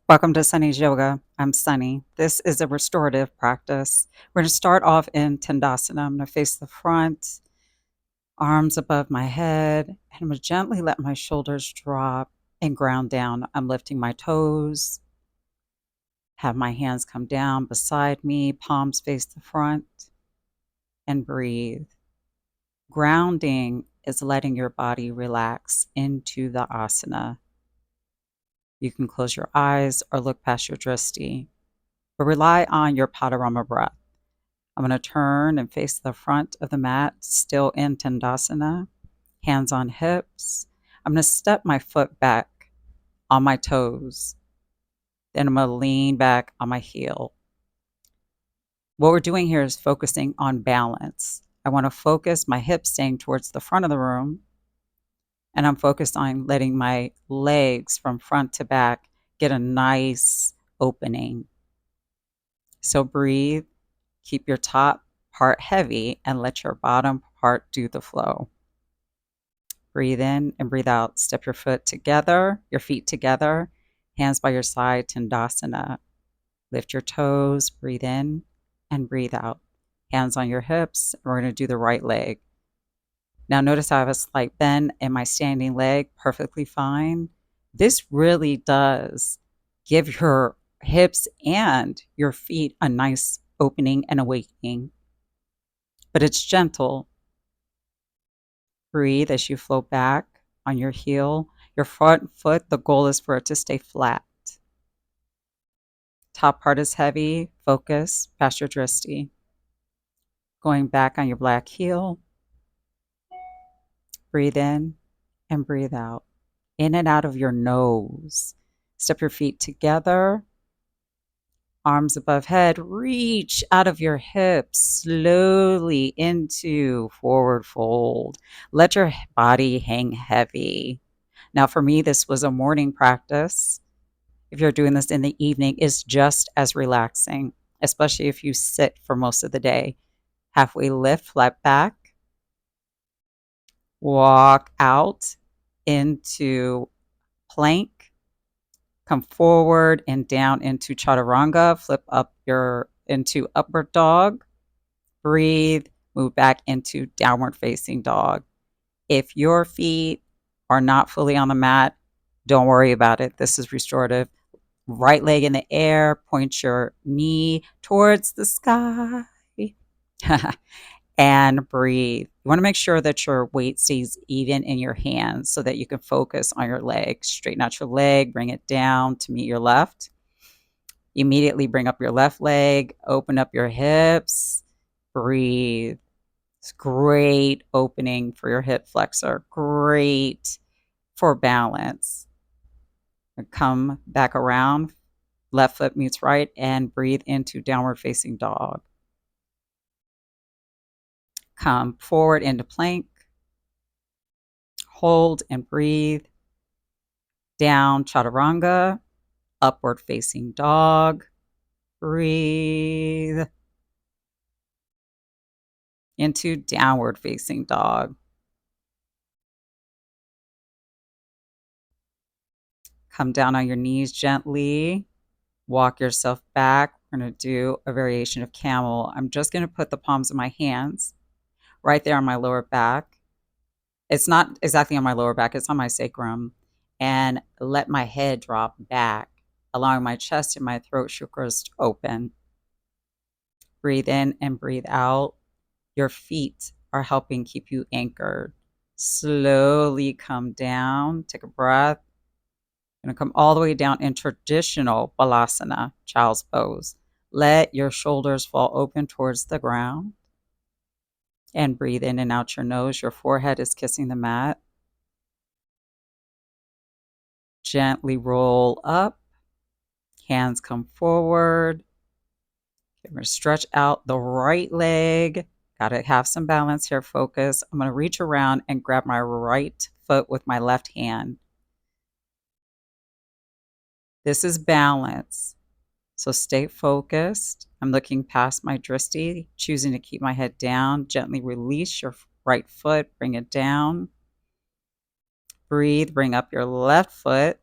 Welcome to Sunny's Yoga. I'm Sunny. This is a restorative practice. We're going to start off in Tandasana. I'm going to face the front, arms above my head, and I'm going to gently let my shoulders drop and ground down. I'm lifting my toes, have my hands come down beside me, palms face the front, and breathe. Grounding is letting your body relax into the asana. You can close your eyes or look past your drishti, but rely on your padarama breath. I'm going to turn and face the front of the mat, still in Tandasana, hands on hips. I'm going to step my foot back on my toes. Then I'm going to lean back on my heel. What we're doing here is focusing on balance. I want to focus my hips staying towards the front of the room, and I'm focused on letting my legs from front to back get a nice opening. So breathe. Keep your top part heavy and let your bottom part do the flow. Breathe in and breathe out. Step your feet together, hands by your side, Tandasana. Lift your toes, breathe in and breathe out. Hands on your hips. We're going to do the right leg. Now notice I have a slight bend in my standing leg, perfectly fine. This really does give your hips and your feet a nice opening and awakening, but it's gentle. Breathe as you float back on your heel. Your front foot, the goal is for it to stay flat. Top part is heavy. Focus past your drishti. Going back on your black heel. Breathe in and breathe out. In and out of your nose. Step your feet together. Arms above head. Reach out of your hips slowly into forward fold. Let your body hang heavy. Now, for me, this was a morning practice. If you're doing this in the evening, it's just as relaxing, especially if you sit for most of the day. Halfway lift, flat back, walk out into plank, come forward and down into chaturanga, flip up your into upward dog, breathe, move back into downward facing dog. If your feet are not fully on the mat, don't worry about it. This is restorative. Right leg in the air, point your knee towards the sky, and breathe. You want to make sure that your weight stays even in your hands so that you can focus on your leg. Straighten out your leg, bring it down to meet your left. Immediately bring up your left leg, open up your hips, breathe. It's great opening for your hip flexor, great for balance. Come back around, left foot meets right, and breathe into downward facing dog. Come forward into plank, hold and breathe. Down chaturanga, upward facing dog, breathe. Into downward facing dog. Come down on your knees gently. Walk yourself back. We're going to do a variation of camel. I'm just going to put the palms of my hands right there on my lower back. It's not exactly on my lower back, it's on my sacrum. And let my head drop back, allowing my chest and my throat chakras to open. Breathe in and breathe out. Your feet are helping keep you anchored. Slowly come down. Take a breath. Going to come all the way down in traditional balasana, child's pose. Let your shoulders fall open towards the ground. And breathe in and out your nose. Your forehead is kissing the mat. Gently roll up. Hands come forward. I'm going to stretch out the right leg. Got to have some balance here. Focus. I'm going to reach around and grab my right foot with my left hand. This is balance. So stay focused. I'm looking past my drishti, choosing to keep my head down. Gently release your right foot. Bring it down. Breathe. Bring up your left foot.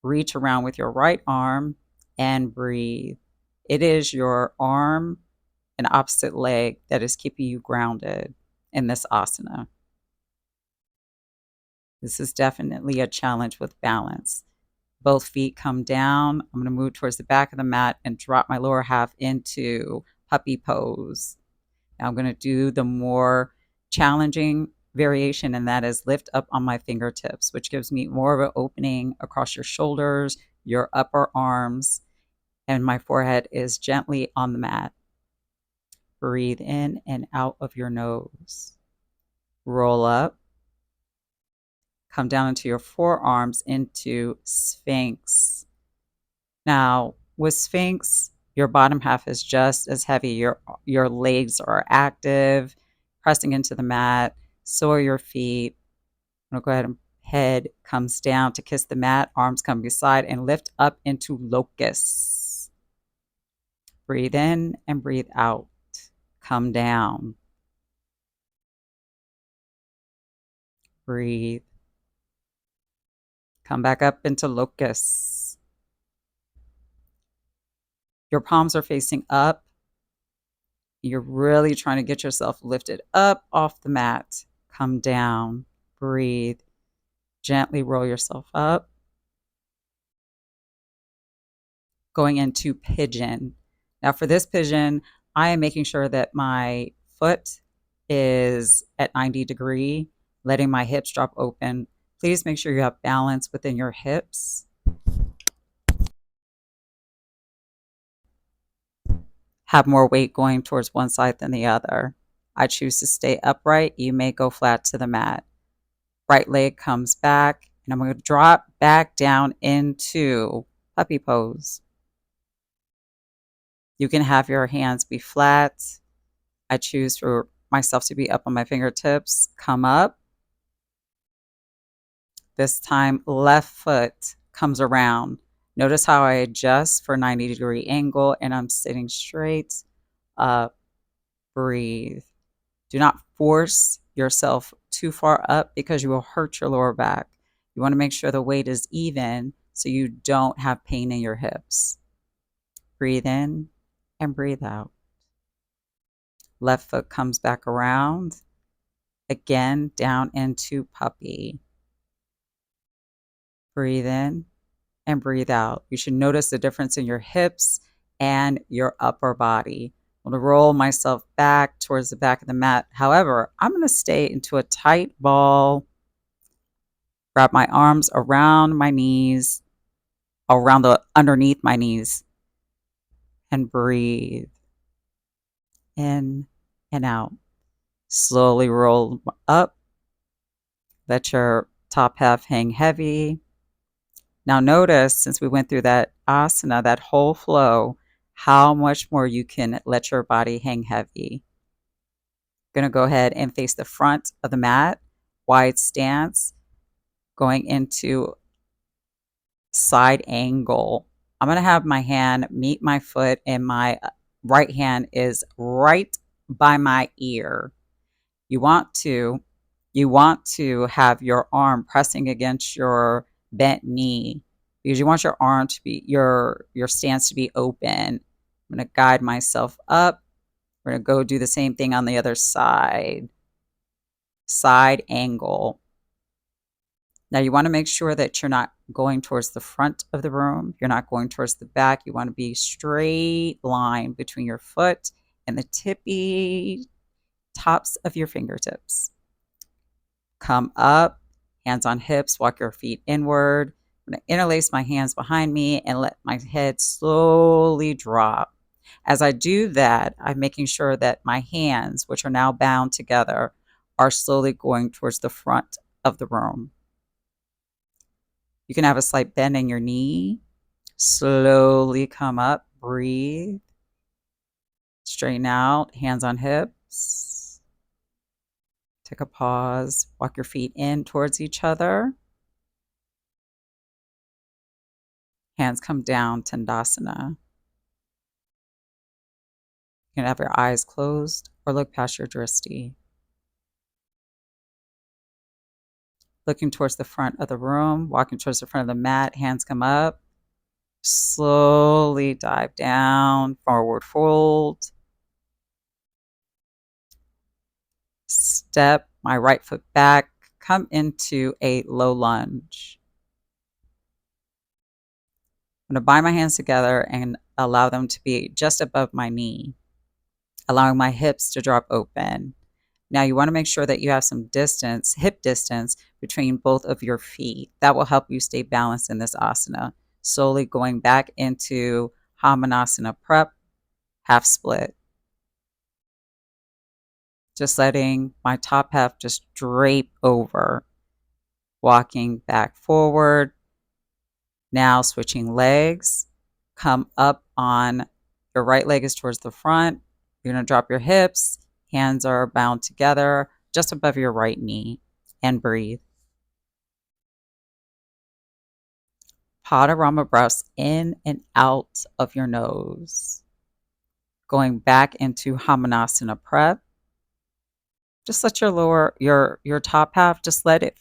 Reach around with your right arm and breathe. It is your arm and opposite leg that is keeping you grounded in this asana. This is definitely a challenge with balance. Both feet come down. I'm going to move towards the back of the mat and drop my lower half into puppy pose. Now I'm going to do the more challenging variation, and that is lift up on my fingertips, which gives me more of an opening across your shoulders, your upper arms, and my forehead is gently on the mat. Breathe in and out of your nose. Roll up. Come down into your forearms into Sphinx. Now, with Sphinx, your bottom half is just as heavy. Your legs are active, pressing into the mat. So are your feet. I'm going to go ahead and head comes down to kiss the mat. Arms come beside and lift up into locust. Breathe in and breathe out. Come down. Breathe. Come back up into locust. Your palms are facing up. You're really trying to get yourself lifted up off the mat. Come down. Breathe. Gently roll yourself up. Going into pigeon. Now, for this pigeon, I am making sure that my foot is at 90°, letting my hips drop open. Please make sure you have balance within your hips. Have more weight going towards one side than the other. I choose to stay upright. You may go flat to the mat. Right leg comes back, and I'm going to drop back down into puppy pose. You can have your hands be flat. I choose for myself to be up on my fingertips. Come up. This time, left foot comes around. Notice how I adjust for 90° angle, and I'm sitting straight up. Breathe. Do not force yourself too far up because you will hurt your lower back. You want to make sure the weight is even so you don't have pain in your hips. Breathe in and breathe out. Left foot comes back around. Again, down into puppy. Breathe in and breathe out. You should notice the difference in your hips and your upper body. I'm going to roll myself back towards the back of the mat. However, I'm going to stay into a tight ball. Wrap my arms around my knees, around the underneath my knees, and breathe in and out. Slowly roll up. Let your top half hang heavy. Now notice, since we went through that asana, that whole flow, how much more you can let your body hang heavy. Going to go ahead and face the front of the mat, wide stance, going into side angle. I'm going to have my hand meet my foot, and my right hand is right by my ear. You want to have your arm pressing against your bent knee because you want your arm to be your stance to be open. I'm going to guide myself up. We're going to go do the same thing on the other side. Side angle. Now you want to make sure that you're not going towards the front of the room. You're not going towards the back. You want to be straight line between your foot and the tippy tops of your fingertips. Come up, hands on hips, walk your feet inward. I'm going to interlace my hands behind me and let my head slowly drop. As I do that, I'm making sure that my hands, which are now bound together, are slowly going towards the front of the room. You can have a slight bend in your knee. Slowly come up, breathe. Straighten out, hands on hips. Take a pause, walk your feet in towards each other. Hands come down, Tandasana. You can have your eyes closed or look past your drishti. looking towards the front of the room, walking towards the front of the mat, hands come up. Slowly dive down, forward fold. Step my right foot back, come into a low lunge. I'm going to bind my hands together and allow them to be just above my knee, allowing my hips to drop open. Now you want to make sure that you have some distance, hip distance, between both of your feet. That will help you stay balanced in this asana. Slowly going back into Hamanasana prep, half split. Just letting my top half just drape over. Walking back forward. Now switching legs. Come up on your right leg is towards the front. You're going to drop your hips. Hands are bound together just above your right knee, and breathe. Panorama breaths in and out of your nose. Going back into Hamanasana prep. Just let your top half, just let it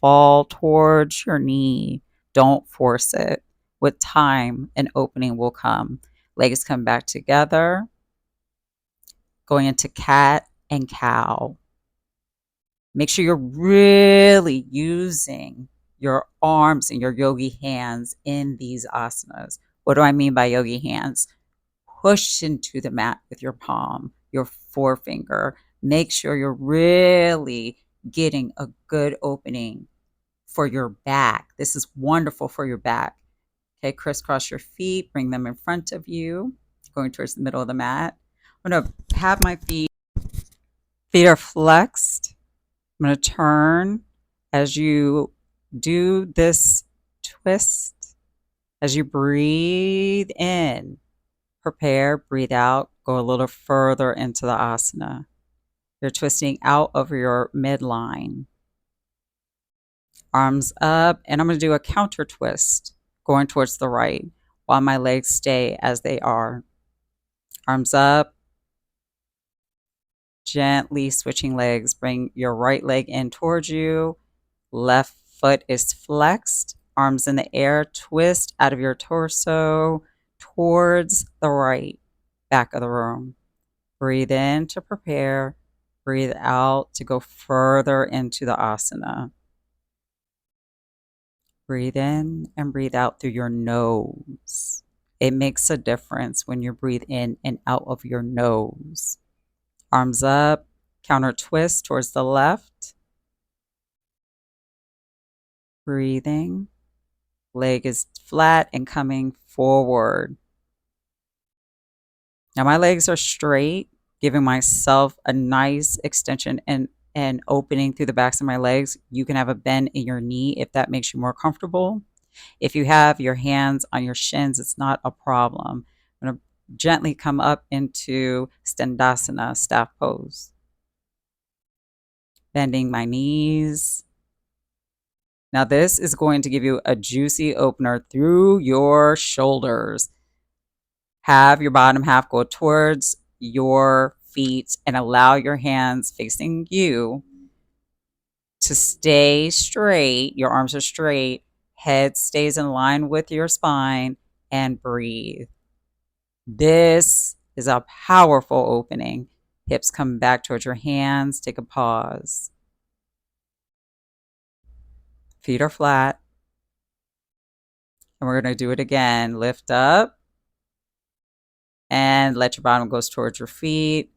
fall towards your knee. Don't force it. With time, an opening will come. Legs come back together. Going into cat and cow. Make sure you're really using your arms and your yogi hands in these asanas. What do I mean by yogi hands? Push into the mat with your palm, your forefinger. Make sure you're really getting a good opening for your back. This is wonderful for your back. Okay, crisscross your feet, bring them in front of you, going towards the middle of the mat. I'm going to have my feet are flexed. I'm going to turn as you do this twist. As you breathe in, prepare, breathe out, go a little further into the asana. You're twisting out over your midline. Arms up, and I'm going to do a counter twist, going towards the right, while my legs stay as they are. Arms up, gently switching legs. Bring your right leg in towards you. Left foot is flexed. Arms in the air, twist out of your torso towards the right, back of the room. Breathe in to prepare. Breathe out to go further into the asana. Breathe in and breathe out through your nose. It makes a difference when you breathe in and out of your nose. Arms up, counter twist towards the left. Breathing. Leg is flat and coming forward. Now my legs are straight, giving myself a nice extension and opening through the backs of my legs. You can have a bend in your knee if that makes you more comfortable. If you have your hands on your shins, it's not a problem. I'm going to gently come up into Standasana, staff pose. Bending my knees. Now this is going to give you a juicy opener through your shoulders. Have your bottom half go towards your feet and allow your hands facing you to stay straight. Your arms are straight. Head stays in line with your spine, and breathe. This is a powerful opening. Hips come back towards your hands. Take a pause. Feet are flat. And we're going to do it again. Lift up and let your bottom go towards your feet.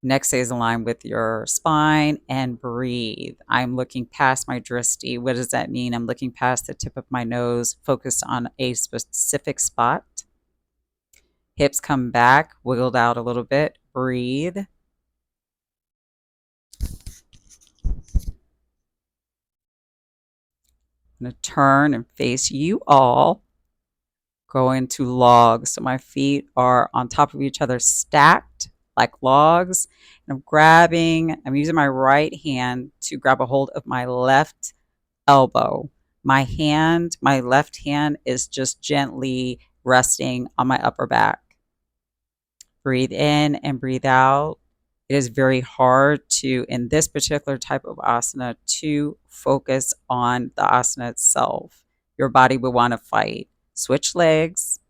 Neck stays aligned with your spine, and breathe. I'm looking past my drishti. What does that mean? I'm looking past the tip of my nose, focused on a specific spot. Hips come back, wiggled out a little bit. Breathe. I'm going to turn and face you all. Go into logs. So my feet are on top of each other, stacked like logs. And I'm using my right hand to grab a hold of my left elbow. My left hand is just gently resting on my upper back. Breathe in and breathe out. It is very hard to, in this particular type of asana, to focus on the asana itself. Your body will want to fight. Switch legs,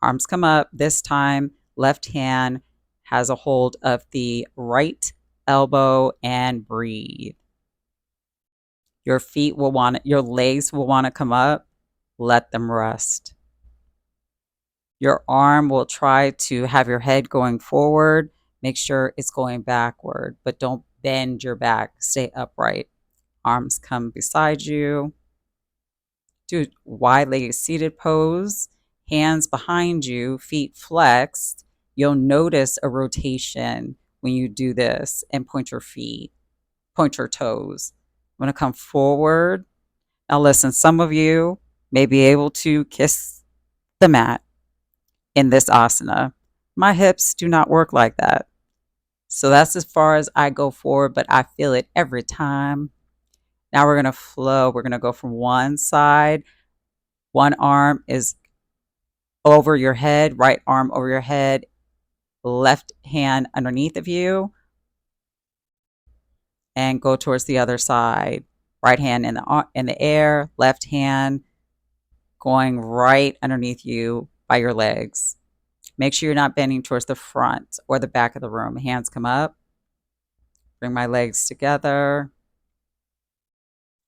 arms come up. This time, left hand has a hold of the right elbow and breathe. Your feet will want your legs will want to come up. Let them rest. Your arm will try to have your head going forward. Make sure it's going backward, but don't bend your back. Stay upright. Arms come beside you. Do wide-legged seated pose. Hands behind you, feet flexed. You'll notice a rotation when you do this, and point your feet, point your toes. I'm going to come forward. Now listen, some of you may be able to kiss the mat in this asana. My hips do not work like that. So that's as far as I go forward, but I feel it every time. Now we're going to flow. We're going to go from one side. One arm is over your head, right arm over your head, left hand underneath of you, and go towards the other side. Right hand in the air, left hand going right underneath you by your legs. Make sure you're not bending towards the front or the back of the room. Hands come up. Bring my legs together.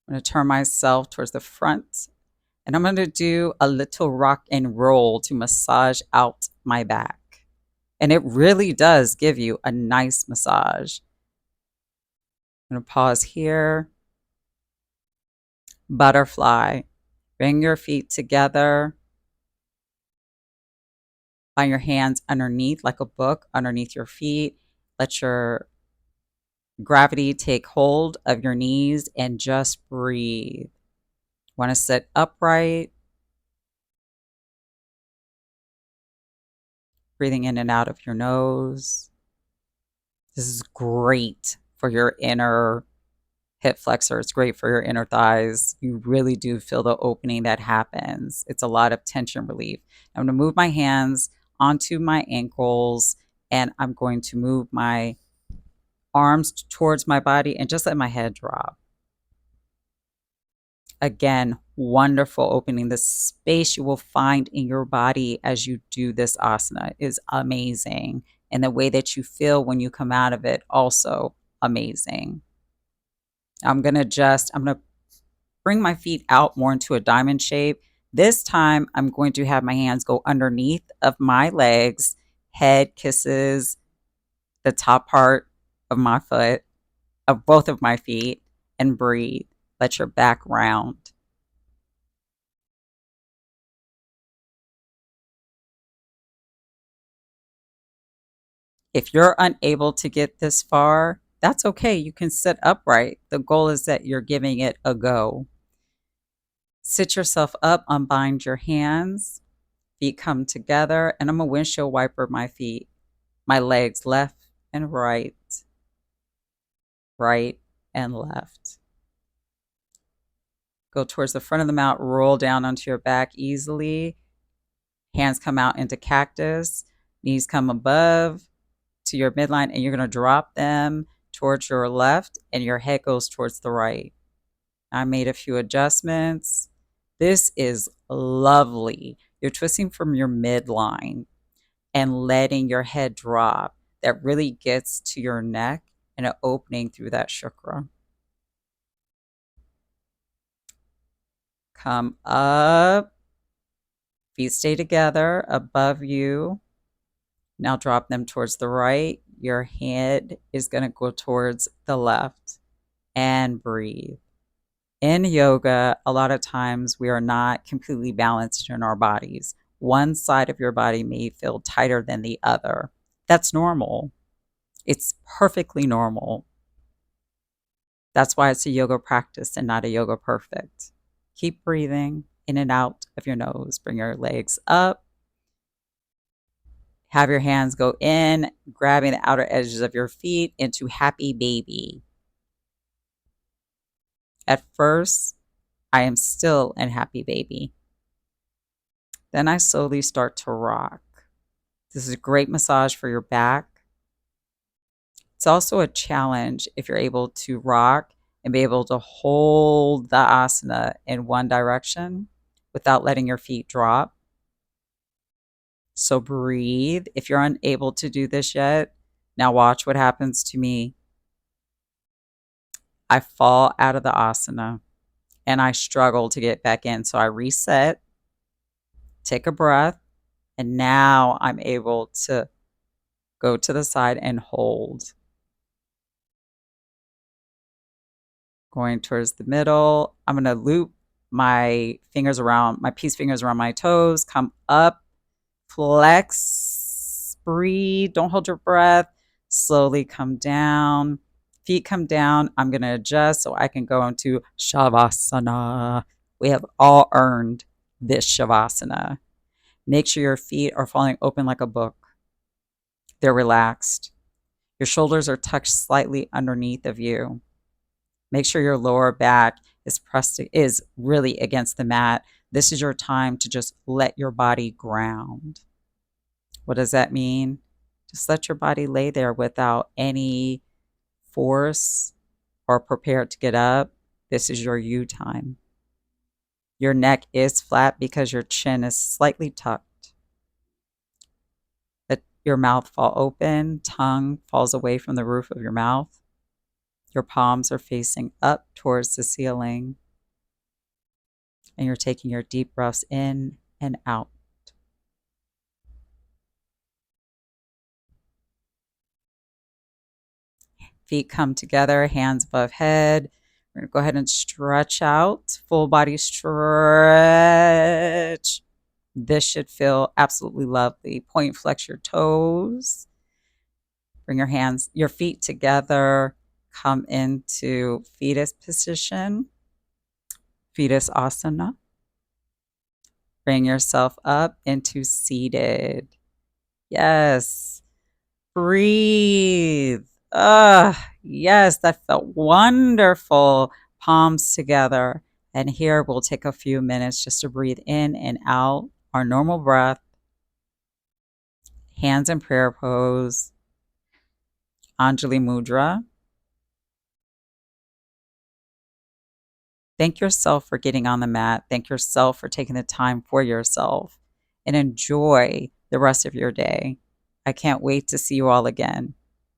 I'm going to turn myself towards the front, and I'm going to do a little rock and roll to massage out my back. And it really does give you a nice massage. I'm going to pause here. Butterfly. Bring your feet together. Find your hands underneath, like a book, underneath your feet. Let your gravity take hold of your knees and just breathe. Want to sit upright. Breathing in and out of your nose. This is great for your inner hip flexor. It's great for your inner thighs. You really do feel the opening that happens. It's a lot of tension relief. I'm going to move my hands onto my ankles, and I'm going to move my arms towards my body and just let my head drop. Again, wonderful opening. The space you will find in your body as you do this asana is amazing. And the way that you feel when you come out of it, also amazing. I'm going to bring my feet out more into a diamond shape. This time, I'm going to have my hands go underneath of my legs. Head kisses the top part of my foot, of both of my feet, and breathe. Let your back round. If you're unable to get this far, that's okay. You can sit upright. The goal is that you're giving it a go. Sit yourself up, unbind your hands, feet come together, and I'm going to windshield wiper my feet, my legs left and right, right and left. Go towards the front of the mat, roll down onto your back easily. Hands come out into cactus, knees come above to your midline, and you're going to drop them towards your left, and your head goes towards the right. I made a few adjustments. This is lovely. You're twisting from your midline and letting your head drop. That really gets to your neck and an opening through that chakra. Come up. Feet stay together above you. Now drop them towards the right. Your head is going to go towards the left, and breathe. In yoga, a lot of times we are not completely balanced in our bodies. One side of your body may feel tighter than the other. That's normal. It's perfectly normal. That's why it's a yoga practice and not a yoga perfect. Keep breathing in and out of your nose. Bring your legs up. Have your hands go in, grabbing the outer edges of your feet into happy baby. At first, I am still in happy baby. Then I slowly start to rock. This is a great massage for your back, It's also a challenge if you're able to rock and be able to hold the asana in one direction without letting your feet drop. So breathe. If you're unable to do this yet, now watch what happens to me. I fall out of the asana and I struggle to get back in. So I reset, take a breath, and now I'm able to go to the side and hold. Going towards the middle. I'm going to loop my fingers around, my peace fingers around my toes, come up, flex, breathe, don't hold your breath, slowly come down. Feet come down. I'm going to adjust so I can go into Shavasana. We have all earned this Shavasana. Make sure your feet are falling open like a book. They're relaxed. Your shoulders are tucked slightly underneath of you. Make sure your lower back is really against the mat. This is your time to just let your body ground. What does that mean? Just let your body lay there without any force or prepare to get up. This is your you time. Your neck is flat because your chin is slightly tucked. Let your mouth fall open, tongue falls away from the roof of your mouth. Your palms are facing up towards the ceiling. And you're taking your deep breaths in and out. Feet come together, hands above head. We're going to go ahead and stretch out, full body stretch. This should feel absolutely lovely. Point, flex your toes. Bring your feet together. Come into fetus position, fetus asana. Bring yourself up into seated. Yes. Breathe. Yes, that felt wonderful. Palms together. And here we'll take a few minutes just to breathe in and out our normal breath. Hands in prayer pose. Anjali Mudra. Thank yourself for getting on the mat. Thank yourself for taking the time for yourself. And enjoy the rest of your day. I can't wait to see you all again.